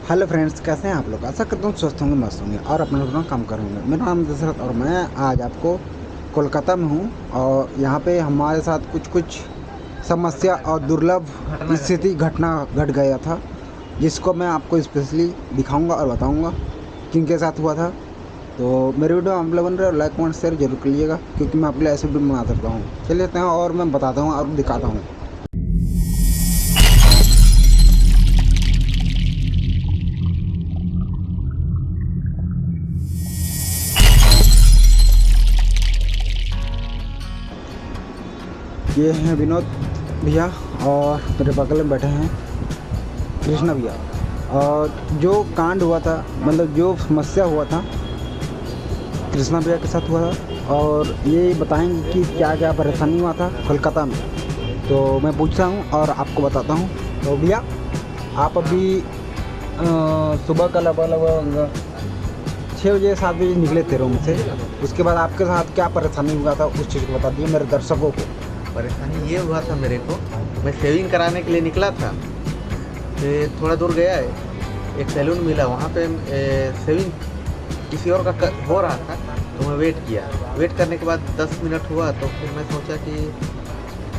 Hello friends, कैसे हैं आप लोग। आशा करता हूँ स्वस्थ होंगे, मस्त होंगे और अपना अपना काम कर होंगे। मेरा नाम दशरथ और मैं आज आपको कोलकाता में हूँ और यहाँ पे हमारे साथ कुछ समस्या और दुर्लभ स्थिति घटना घट गया था, जिसको मैं आपको स्पेशली दिखाऊंगा और बताऊंगा किनके साथ हुआ था। तो मेरे वीडियो आप लोग बन रहे हो, लाइक कमेंट शेयर जरूर कर लीजिएगा, क्योंकि मैं आपके लिए ऐसे वीडियो बना सकता हूँ। चलिए लेते हैं और मैं बताता हूँ और दिखाता हूँ। ये हैं विनोद भैया और मेरे बगल में बैठे हैं कृष्णा भैया। और जो कांड हुआ था, मतलब जो समस्या हुआ था, कृष्णा भैया के साथ हुआ था और ये बताएंगे कि क्या क्या परेशानी हुआ था कोलकाता में। तो मैं पूछता हूँ और आपको बताता हूँ। तो भैया, आप अभी सुबह का लगभग 6 बजे 7 बजे निकले थे रूम से। उसके बाद आपके साथ क्या परेशानी हुआ था, उस चीज़ को बता दिए मेरे दर्शकों को। परेशानी ये हुआ था मेरे को, मैं शेविंग कराने के लिए निकला था। फिर थोड़ा दूर गया है, एक सैलून मिला, वहाँ पे शेविंग किसी और का हो रहा था, तो मैं वेट किया। वेट करने के बाद 10 मिनट हुआ, तो फिर मैं सोचा कि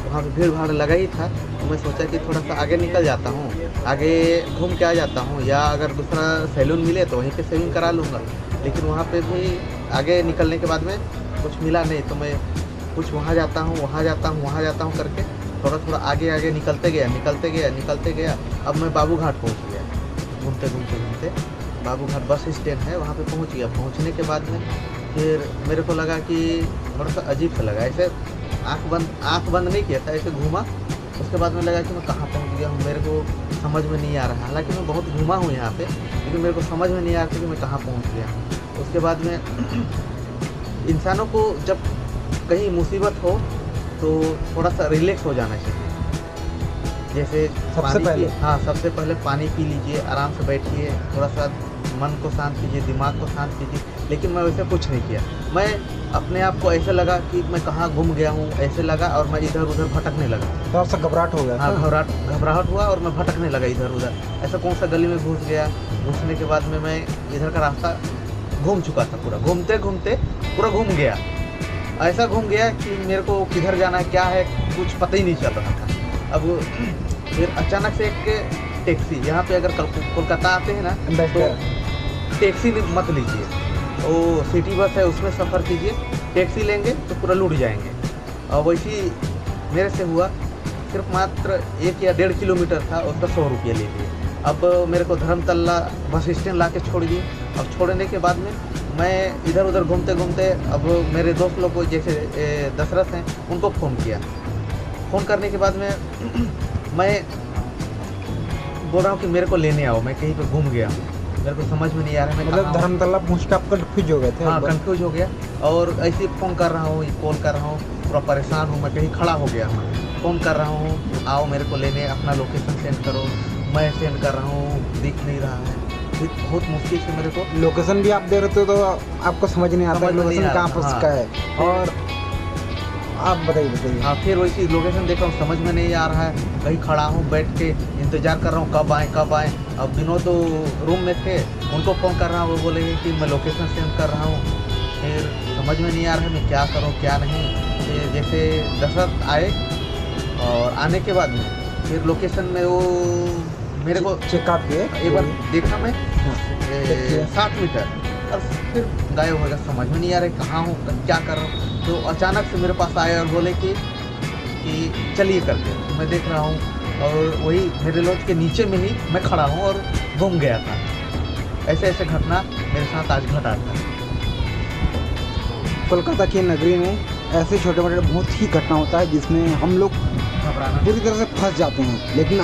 वहाँ पे भीड़ भाड़ लगा ही था, तो मैं सोचा कि थोड़ा सा आगे निकल जाता हूँ, आगे घूम के आ जाता हूँ, या अगर दूसरा सैलून मिले तो वहीं पे शेविंग करा लूँगा। लेकिन वहाँ पे भी आगे निकलने के बाद में कुछ मिला नहीं, तो मैं कुछ वहाँ जाता हूँ, वहाँ जाता हूँ, वहाँ जाता हूँ करके थोड़ा आगे निकलते गया। अब मैं बाबू घाट पहुँच गया। घूमते बाबू घाट बस स्टैंड है, वहाँ पे पहुँच गया। पहुँचने के बाद में फिर मेरे को लगा कि थोड़ा सा अजीब सा लगा। ऐसे आँख बंद नहीं किया था, ऐसे घूमा। उसके बाद में लगा कि मैं कहाँ पहुँच गया हूँ, मेरे को समझ में नहीं आ रहा। हालांकि मैं बहुत घूमा हूँ यहाँ पे, लेकिन मेरे को समझ में नहीं आ रहा कि मैं कहाँ पहुँच गया हूँ। उसके बाद में इंसानों को जब कहीं मुसीबत हो तो थोड़ा सा रिलैक्स हो जाना चाहिए। जैसे सबसे पहले पानी पी लीजिए, आराम से बैठिए, थोड़ा सा मन को शांत कीजिए, दिमाग को शांत कीजिए। लेकिन मैं वैसे कुछ नहीं किया। मैं अपने आप को ऐसे लगा कि मैं कहाँ घूम गया हूँ, ऐसे लगा, और मैं इधर उधर भटकने लगा। थोड़ा सा घबराहट हो गया। हाँ, घबराहट हुआ और मैं भटकने लगा इधर उधर। ऐसा कौन सा गली में घुस गया। घुसने के बाद में मैं इधर का रास्ता घूम चुका था पूरा, घूमते पूरा घूम गया। ऐसा घूम गया कि मेरे को किधर जाना है, क्या है, कुछ पता ही नहीं चल रहा था। अब फिर अचानक से एक टैक्सी, यहाँ पे अगर कोलकाता आते हैं ना तो टैक्सी मत लीजिए, वो सिटी बस है, उसमें सफ़र कीजिए। टैक्सी लेंगे तो पूरा लूट जाएंगे। और वैसे मेरे से हुआ। सिर्फ मात्र 1 या 1.5 किलोमीटर था, उसका 100 रुपये ले लिए। अब मेरे को धर्मतल्ला बस स्टैंड ला के छोड़ दिए। अब छोड़ने के बाद में मैं इधर उधर घूमते अब मेरे दोस्त लोग को, जैसे दशरथ हैं, उनको फ़ोन किया। फ़ोन करने के बाद में मैं बोल रहा हूँ कि मेरे को लेने आओ, मैं कहीं पे घूम गया हूँ, मेरे को समझ में नहीं आ रहा है। मैं मतलब धर्मतल्ला पहुँच के आप कन्फ्यूज हो गए थे? हाँ, कन्फ्यूज हो गया। और ऐसे फ़ोन कर रहा हूँ, कॉल कर रहा हूँ, पूरा परेशान हूँ, मैं कहीं खड़ा हो गया हूँ। फ़ोन कर रहा हूँ, आओ मेरे को लेने, अपना लोकेशन सेंड करो। मैं सेंड कर रहा हूँ, दिख नहीं रहा है। बहुत मुश्किल से मेरे को लोकेशन भी आप दे रहे थे तो आपको समझ नहीं आता लोकेशन कहाँ पर का है। और आप बताइए। हाँ, फिर वैसी लोकेशन देख रहा हूँ, समझ में नहीं आ रहा है। कहीं खड़ा हूँ, बैठ के इंतज़ार कर रहा हूँ कब आएँ। अब विनोद तो रूम में थे, उनको फ़ोन कर रहा हूँ, वो बोलेंगे कि मैं लोकेशन सेंड कर रहा हूँ। फिर समझ में नहीं आ रहा है मैं क्या करूँ क्या नहीं। फिर जैसे दशरथ आए, और आने के बाद में फिर लोकेशन में वो मेरे को चेकअप किए, एक बार देखा मैं 7 मीटर, और फिर गायब हो गया। समझ में नहीं आ रहा कहाँ हूँ, क्या कर रहा हूँ। तो अचानक से मेरे पास आए और बोले कि चलिए करके। तो मैं देख रहा हूँ, और वही मेरे लॉज के नीचे में ही मैं खड़ा हूँ और घूम गया था। ऐसे घटना मेरे साथ आज घटा था। कोलकाता की नगरी में ऐसे छोटे मोटे बहुत ही घटना होता है जिसमें हम लोग पूरी तरह से फंस जाते हैं। लेकिन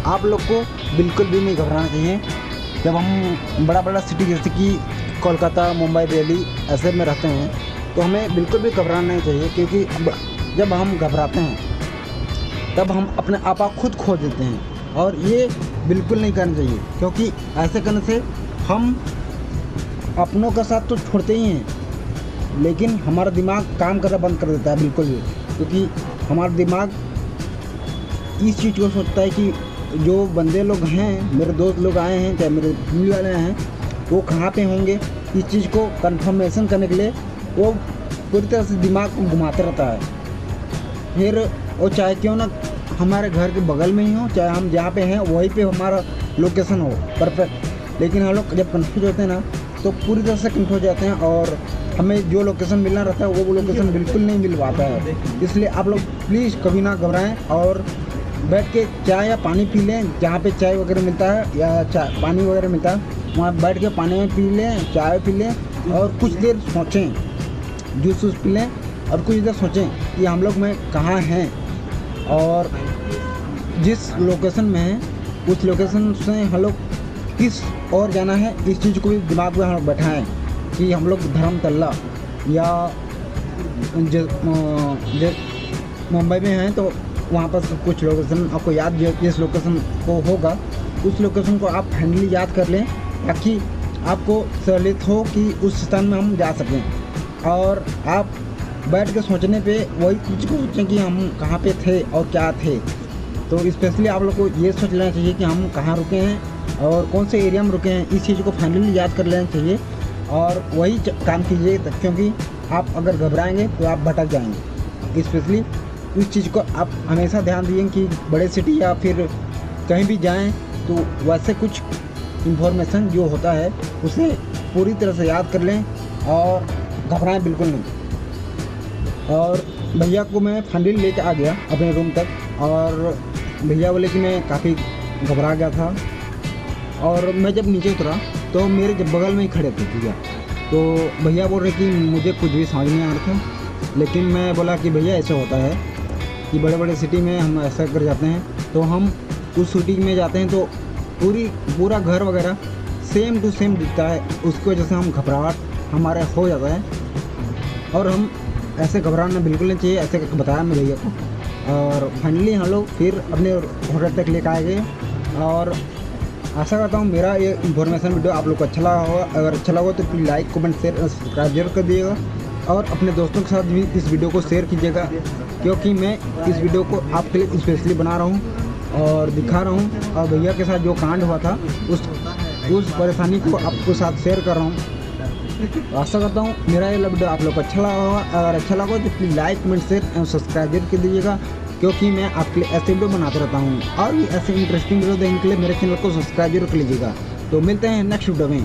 आप लोग को बिल्कुल भी नहीं घबराना चाहिए। जब हम बड़ा सिटी जैसे कि कोलकाता, मुंबई, दिल्ली ऐसे में रहते हैं तो हमें बिल्कुल भी घबराना नहीं चाहिए, क्योंकि जब हम घबराते हैं तब हम अपने आपा खुद खो देते हैं। और ये बिल्कुल नहीं करना चाहिए, क्योंकि ऐसे करने से हम अपनों का साथ तो छोड़ते ही हैं, लेकिन हमारा दिमाग काम करना बंद कर देता है बिल्कुल भी। क्योंकि हमारा दिमाग इस चीज़ को सोचता है कि जो बंदे लोग हैं, मेरे दोस्त लोग आए हैं, चाहे मेरे फैमिली वाले हैं, वो कहाँ पे होंगे, इस चीज़ को कंफर्मेशन करने के लिए वो पूरी तरह से दिमाग को घुमाते रहता है। फिर वो चाहे क्यों ना हमारे घर के बगल में ही हो, चाहे हम जहाँ पे हैं वहीं पे हमारा लोकेशन हो परफेक्ट, लेकिन हम लोग जब कन्फ्यूज होते हैं ना तो पूरी तरह से कन्फ्यूज हो जाते हैं और हमें जो लोकेशन मिलना रहता है वो लोकेशन बिल्कुल नहीं मिल पाता है। इसलिए आप लोग प्लीज़ कभी ना घबराएं और बैठ के चाय या पानी पी लें, जहाँ पे चाय वगैरह मिलता है या चाय पानी वगैरह मिलता है वहाँ बैठ के पानी में पी लें, चाय पी लें और कुछ देर सोचें, जूस वूस पी लें और कुछ देर सोचें कि हम लोग में कहाँ हैं और जिस लोकेशन में हैं उस लोकेशन से हम लोग किस और जाना है, इस चीज़ को भी दिमाग में हम लोग बैठाएँ कि हम लोग धर्मतल्ला या मुंबई में हैं तो वहाँ पर कुछ लोकेशन आपको याद, जिस लोकेशन को होगा उस लोकेशन को आप हैंडली याद कर लें ताकि आपको सहूलियत हो कि उस स्थान में हम जा सकें। और आप बैठ के सोचने पे वही चीज़ को सोचें कि हम कहाँ पे थे और क्या थे। तो स्पेशली आप लोग को ये सोच लेना चाहिए कि हम कहाँ रुके हैं और कौन से एरिया में रुके हैं, इस चीज़ को फाइनली याद कर लेना चाहिए और वही काम कीजिए, क्योंकि आप अगर घबराएंगे तो आप भटक जाएंगे। स्पेशली इस चीज़ को आप हमेशा ध्यान दिए कि बड़े सिटी या फिर कहीं भी जाएं तो वैसे कुछ इन्फॉर्मेशन जो होता है उसे पूरी तरह से याद कर लें और घबराएं बिल्कुल नहीं। और भैया को मैं फाइनली लेके आ गया अपने रूम तक और भैया बोले कि मैं काफ़ी घबरा गया था और मैं जब नीचे उतरा तो मेरे जब बगल में ही खड़े थे भैया, तो भैया बोल रहे कि मुझे कुछ भी समझ नहीं आ रहा था, लेकिन मैं बोला कि भैया ऐसा होता है कि बड़े बड़े सिटी में हम ऐसा कर जाते हैं तो हम उस सिटी में जाते हैं तो पूरा घर वगैरह सेम टू सेम दिखता है, उसकी वजह से हम घबराहट हमारा हो जाता है और हम ऐसे घबराना बिल्कुल नहीं चाहिए, ऐसे बताया मैं भैया को। और फाइनली हम लोग फिर अपने होटल तक लेकर आए गए और आशा करता हूँ मेरा ये इन्फॉर्मेशन वीडियो आप लोग को अच्छा लगा होगा। अगर अच्छा लगा तो प्लीज़ लाइक कमेंट शेयर और सब्सक्राइब जरूर कर दिएगा और अपने दोस्तों के साथ भी इस वीडियो को शेयर कीजिएगा, क्योंकि मैं इस वीडियो को आपके लिए स्पेशली बना रहा हूँ और दिखा रहा हूँ और भैया के साथ जो कांड हुआ था उस परेशानी को आपके साथ शेयर कर रहा हूँ। आशा करता हूँ मेरा ये वीडियो आप लोग को अच्छा लगा होगा। अगर अच्छा लगा तो प्लीज़ लाइक कमेंट शेयर और सब्सक्राइब जरूर कर दीजिएगा, क्योंकि मैं आपके लिए ऐसे वीडियो बनाते रहता हूँ और भी ऐसे इंटरेस्टिंग वीडियो देखने के लिए मेरे चैनल को सब्सक्राइब जरूर कर लीजिएगा। तो मिलते हैं नेक्स्ट वीडियो में।